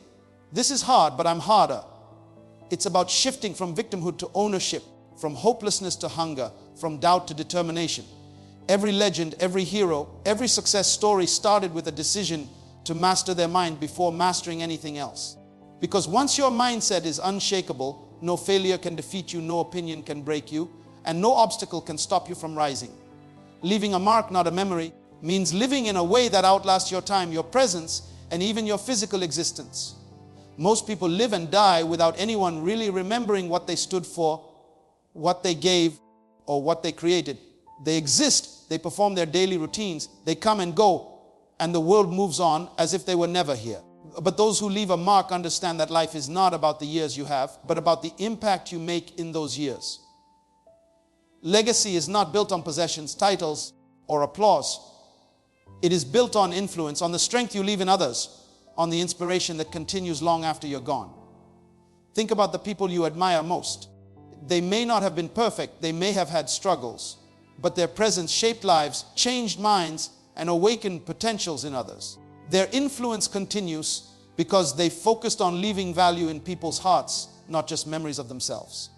[SPEAKER 1] this is hard, but I'm harder. It's about shifting from victimhood to ownership, from hopelessness to hunger, from doubt to determination. Every legend, every hero, every success story started with a decision to master their mind before mastering anything else. Because once your mindset is unshakable, no failure can defeat you, no opinion can break you, and no obstacle can stop you from rising. Leaving a mark, not a memory, means living in a way that outlasts your time, your presence, and even your physical existence. Most people live and die without anyone really remembering what they stood for, what they gave, or what they created. They exist, they perform their daily routines, they come and go, and the world moves on as if they were never here. But those who leave a mark understand that life is not about the years you have, but about the impact you make in those years. Legacy is not built on possessions, titles, or applause. It is built on influence, on the strength you leave in others, on the inspiration that continues long after you're gone. Think about the people you admire most. They may not have been perfect, they may have had struggles, but their presence shaped lives, changed minds, and awakened potentials in others. Their influence continues because they focused on leaving value in people's hearts, not just memories of themselves.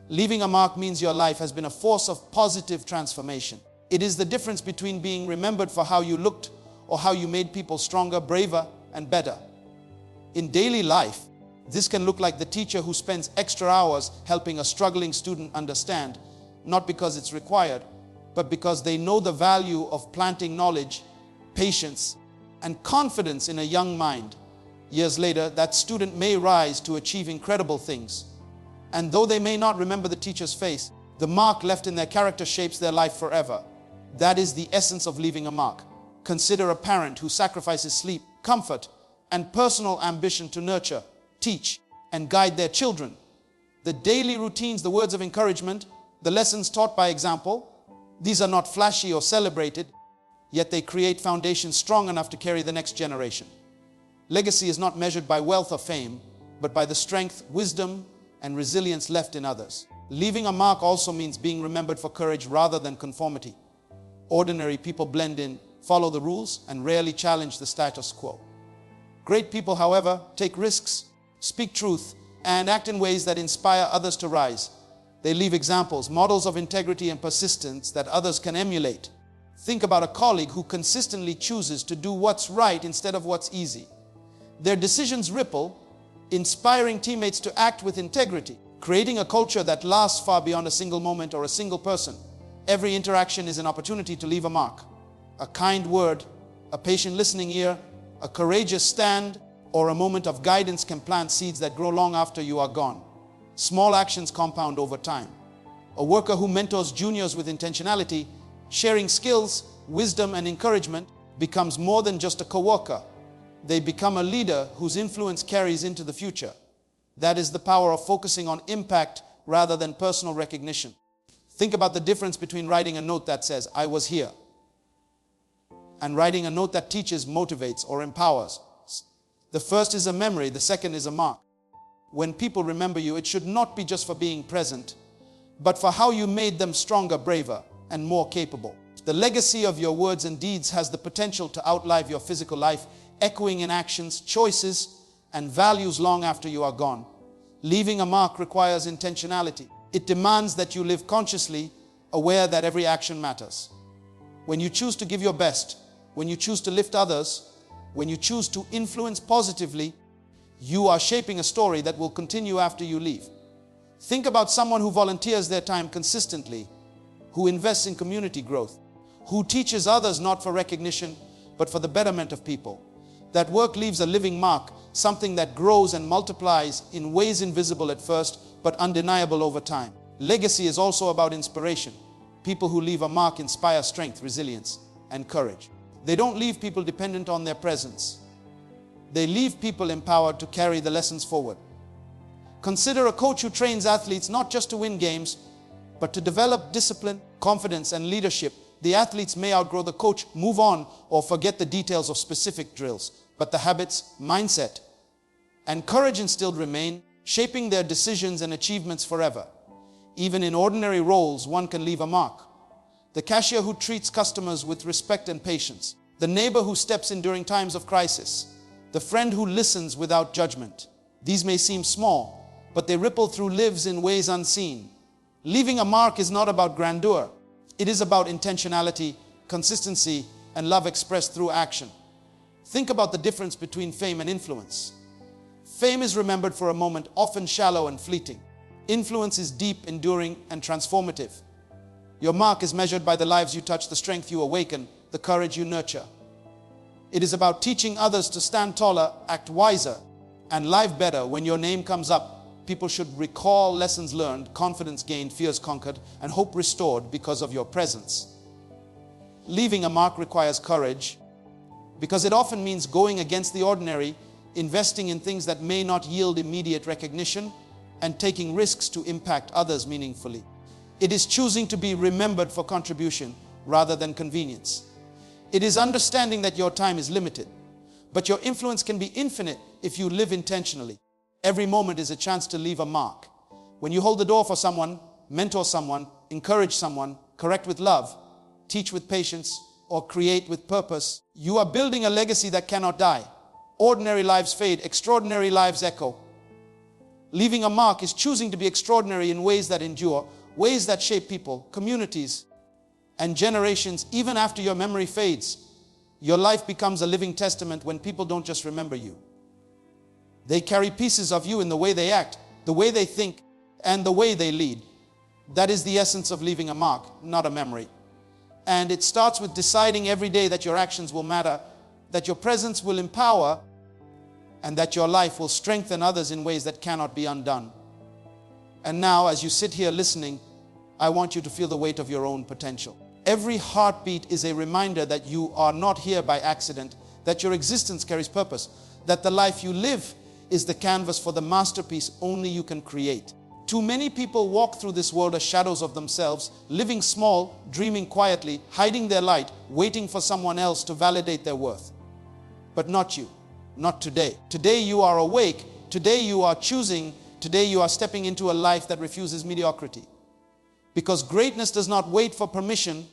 [SPEAKER 1] Leaving a mark means your life has been a force of positive transformation. It is the difference between being remembered for how you looked or how you made people stronger, braver, and better. In daily life, this can look like the teacher who spends extra hours helping a struggling student understand, not because it's required, but because they know the value of planting knowledge, patience, and confidence in a young mind. Years later, that student may rise to achieve incredible things. And though they may not remember the teacher's face, the mark left in their character shapes their life forever. That is the essence of leaving a mark. Consider a parent who sacrifices sleep, comfort, and personal ambition to nurture, teach, and guide their children. The daily routines, the words of encouragement, the lessons taught by example, these are not flashy or celebrated, yet they create foundations strong enough to carry the next generation. Legacy is not measured by wealth or fame, but by the strength, wisdom, and resilience left in others. Leaving a mark also means being remembered for courage rather than conformity. Ordinary people blend in, follow the rules, and rarely challenge the status quo. Great people, however, take risks, speak truth, and act in ways that inspire others to rise. They leave examples, models of integrity and persistence that others can emulate. Think about a colleague who consistently chooses to do what's right instead of what's easy. Their decisions ripple, inspiring teammates to act with integrity, creating a culture that lasts far beyond a single moment or a single person. Every interaction is an opportunity to leave a mark. A kind word, a patient listening ear, a courageous stand, or a moment of guidance can plant seeds that grow long after you are gone. Small actions compound over time. A worker who mentors juniors with intentionality, sharing skills, wisdom, and encouragement, becomes more than just a co-worker. They become a leader whose influence carries into the future. That is the power of focusing on impact rather than personal recognition. Think about the difference between writing a note that says, "I was here," and writing a note that teaches, motivates, or empowers. The first is a memory, the second is a mark. When people remember you, it should not be just for being present, but for how you made them stronger, braver, and more capable. The legacy of your words and deeds has the potential to outlive your physical life, echoing in actions, choices, and values long after you are gone. Leaving a mark requires intentionality. It demands that you live consciously, aware that every action matters. When you choose to give your best, when you choose to lift others, when you choose to influence positively, you are shaping a story that will continue after you leave. Think about someone who volunteers their time consistently, who invests in community growth, who teaches others not for recognition, but for the betterment of people. That work leaves a living mark, something that grows and multiplies in ways invisible at first, but undeniable over time. Legacy is also about inspiration. People who leave a mark inspire strength, resilience, and courage. They don't leave people dependent on their presence. They leave people empowered to carry the lessons forward. Consider a coach who trains athletes not just to win games, but to develop discipline, confidence, and leadership. The athletes may outgrow the coach, move on, or forget the details of specific drills, but the habits, mindset, and courage instilled remain, shaping their decisions and achievements forever. Even in ordinary roles, one can leave a mark. The cashier who treats customers with respect and patience, the neighbor who steps in during times of crisis, the friend who listens without judgment. These may seem small, but they ripple through lives in ways unseen. Leaving a mark is not about grandeur. It is about intentionality, consistency, and love expressed through action. Think about the difference between fame and influence. Fame is remembered for a moment, often shallow and fleeting. Influence is deep, enduring, and transformative. Your mark is measured by the lives you touch, the strength you awaken, the courage you nurture. It is about teaching others to stand taller, act wiser, and live better. When your name comes up, people should recall lessons learned, confidence gained, fears conquered, and hope restored because of your presence. Leaving a mark requires courage because it often means going against the ordinary, investing in things that may not yield immediate recognition, and taking risks to impact others meaningfully. It is choosing to be remembered for contribution rather than convenience. It is understanding that your time is limited, but your influence can be infinite if you live intentionally. Every moment is a chance to leave a mark. When you hold the door for someone, mentor someone, encourage someone, correct with love, teach with patience, or create with purpose, you are building a legacy that cannot die. Ordinary lives fade, extraordinary lives echo. Leaving a mark is choosing to be extraordinary in ways that endure, ways that shape people, communities, and generations. Even after your memory fades, your life becomes a living testament when people don't just remember you. They carry pieces of you in the way they act, the way they think, and the way they lead. That is the essence of leaving a mark, not a memory. And it starts with deciding every day that your actions will matter, that your presence will empower, and that your life will strengthen others in ways that cannot be undone. And now, as you sit here listening, I want you to feel the weight of your own potential. Every heartbeat is a reminder that you are not here by accident, that your existence carries purpose, that the life you live is the canvas for the masterpiece only you can create. Too many people walk through this world as shadows of themselves, living small, dreaming quietly, hiding their light, waiting for someone else to validate their worth. But not you, not today. Today you are awake. Today you are choosing Today you are stepping into a life that refuses mediocrity. Because greatness does not wait for permission.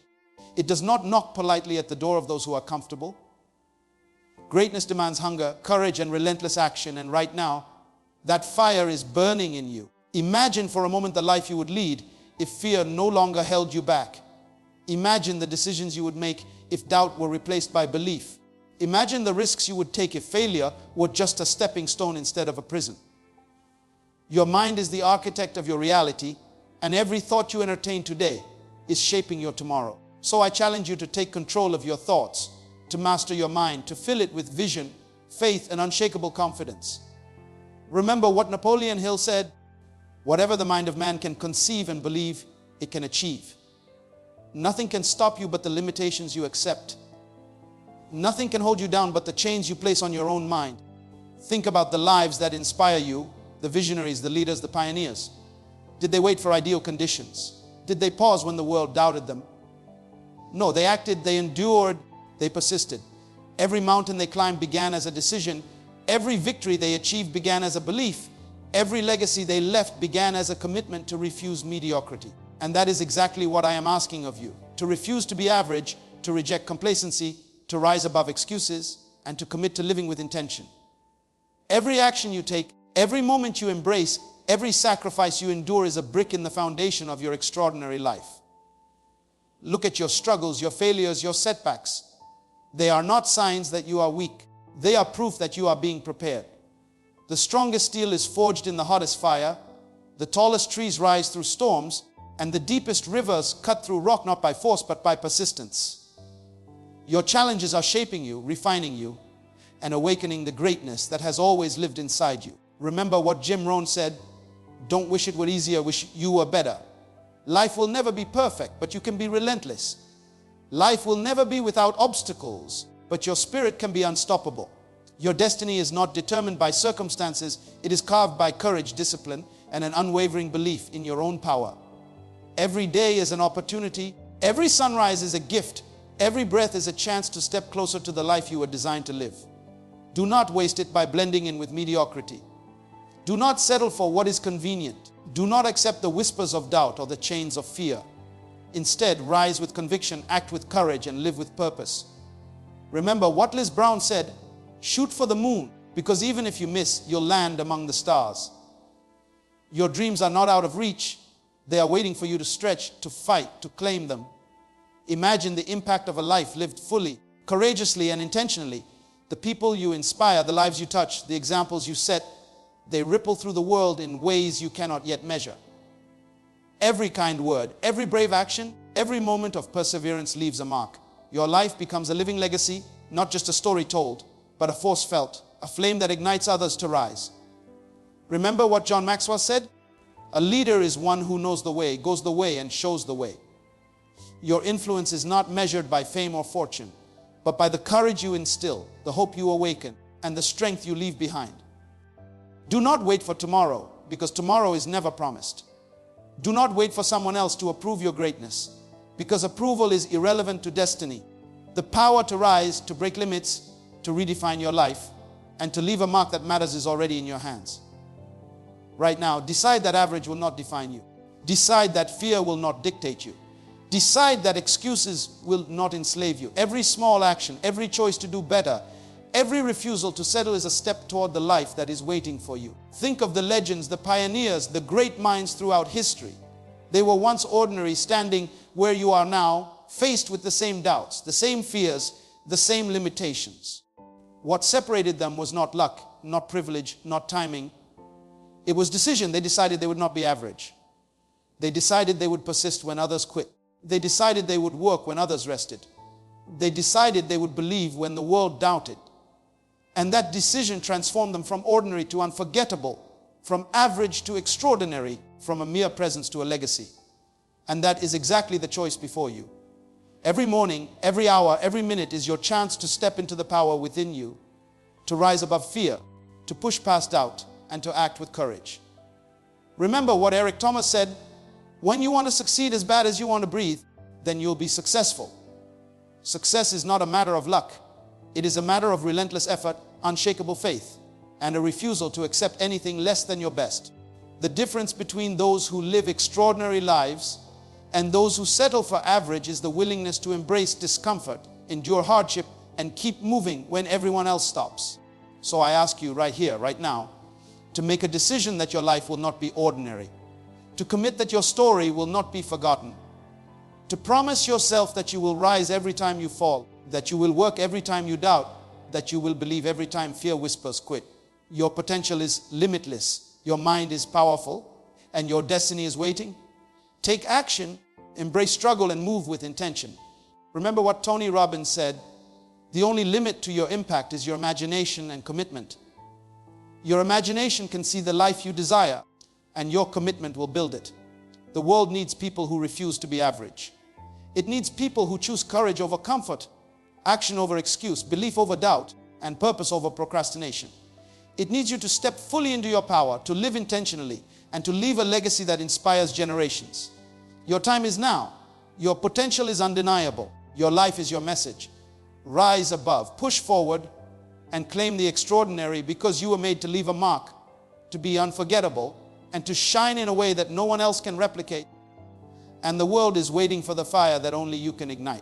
[SPEAKER 1] It does not knock politely at the door of those who are comfortable. Greatness demands hunger, courage, and relentless action. And right now, that fire is burning in you. Imagine for a moment the life you would lead if fear no longer held you back. Imagine the decisions you would make if doubt were replaced by belief. Imagine the risks you would take if failure were just a stepping stone instead of a prison. Your mind is the architect of your reality, and every thought you entertain today is shaping your tomorrow. So I challenge you to take control of your thoughts, to master your mind, to fill it with vision, faith, and unshakable confidence. Remember what Napoleon Hill said, "Whatever the mind of man can conceive and believe, it can achieve." Nothing can stop you but the limitations you accept. Nothing can hold you down but the chains you place on your own mind. Think about the lives that inspire you, the visionaries, the leaders, the pioneers. Did they wait for ideal conditions? Did they pause when the world doubted them? No, they acted, they endured, they persisted. Every mountain they climbed began as a decision. Every victory they achieved began as a belief. Every legacy they left began as a commitment to refuse mediocrity. And that is exactly what I am asking of you. To refuse to be average, to reject complacency, to rise above excuses, and to commit to living with intention. Every action you take, every moment you embrace, every sacrifice you endure is a brick in the foundation of your extraordinary life. Look at your struggles, your failures, your setbacks. They are not signs that you are weak. They are proof that you are being prepared. The strongest steel is forged in the hottest fire. The tallest trees rise through storms, and the deepest rivers cut through rock not by force but by persistence. Your challenges are shaping you, refining you, and awakening the greatness that has always lived inside you. Remember what Jim Rohn said, "Don't wish it were easier, wish you were better." Life will never be perfect, but you can be relentless. Life will never be without obstacles, but your spirit can be unstoppable. Your destiny is not determined by circumstances. It is carved by courage, discipline, and an unwavering belief in your own power. Every day is an opportunity. Every sunrise is a gift. Every breath is a chance to step closer to the life you were designed to live. Do not waste it by blending in with mediocrity. Do not settle for what is convenient. Do not accept the whispers of doubt or the chains of fear. Instead, rise with conviction, act with courage, and live with purpose. Remember what Liz Brown said, "Shoot for the moon, because even if you miss, you'll land among the stars." Your dreams are not out of reach. They are waiting for you to stretch, to fight, to claim them. Imagine the impact of a life lived fully, courageously, and intentionally. The people you inspire, the lives you touch, the examples you set, they ripple through the world in ways you cannot yet measure. Every kind word, every brave action, every moment of perseverance leaves a mark. Your life becomes a living legacy, not just a story told, but a force felt, a flame that ignites others to rise. Remember what John Maxwell said? "A leader is one who knows the way, goes the way, and shows the way." Your influence is not measured by fame or fortune, but by the courage you instill, the hope you awaken, and the strength you leave behind. Do not wait for tomorrow, because tomorrow is never promised. Do not wait for someone else to approve your greatness, because approval is irrelevant to destiny. The power to rise, to break limits, to redefine your life, and to leave a mark that matters is already in your hands. Right now, decide that average will not define you. Decide that fear will not dictate you. Decide that excuses will not enslave you. Every small action, every choice to do better, every refusal to settle is a step toward the life that is waiting for you. Think of the legends, the pioneers, the great minds throughout history. They were once ordinary, standing where you are now, faced with the same doubts, the same fears, the same limitations. What separated them was not luck, not privilege, not timing. It was decision. They decided they would not be average. They decided they would persist when others quit. They decided they would work when others rested. They decided they would believe when the world doubted. And that decision transformed them from ordinary to unforgettable, from average to extraordinary, from a mere presence to a legacy. And that is exactly the choice before you. Every morning, every hour, every minute is your chance to step into the power within you, to rise above fear, to push past doubt, and to act with courage. Remember what Eric Thomas said, "When you want to succeed as bad as you want to breathe, then you'll be successful." Success is not a matter of luck. It is a matter of relentless effort, unshakable faith, and a refusal to accept anything less than your best. The difference between those who live extraordinary lives and those who settle for average is the willingness to embrace discomfort, endure hardship, and keep moving when everyone else stops. So I ask you right here, right now, to make a decision that your life will not be ordinary, to commit that your story will not be forgotten, to promise yourself that you will rise every time you fall, that you will work every time you doubt, that you will believe every time fear whispers quit. Your potential is limitless, your mind is powerful, and your destiny is waiting. Take action, embrace struggle, and move with intention. Remember what Tony Robbins said, the only limit to your impact is your imagination and commitment. Your imagination can see the life you desire, and your commitment will build it. The world needs people who refuse to be average. It needs people who choose courage over comfort, action over excuse, belief over doubt, and purpose over procrastination. It needs you to step fully into your power, to live intentionally, and to leave a legacy that inspires generations. Your time is now. Your potential is undeniable. Your life is your message. Rise above, push forward, and claim the extraordinary, because you were made to leave a mark, to be unforgettable, and to shine in a way that no one else can replicate. And the world is waiting for the fire that only you can ignite.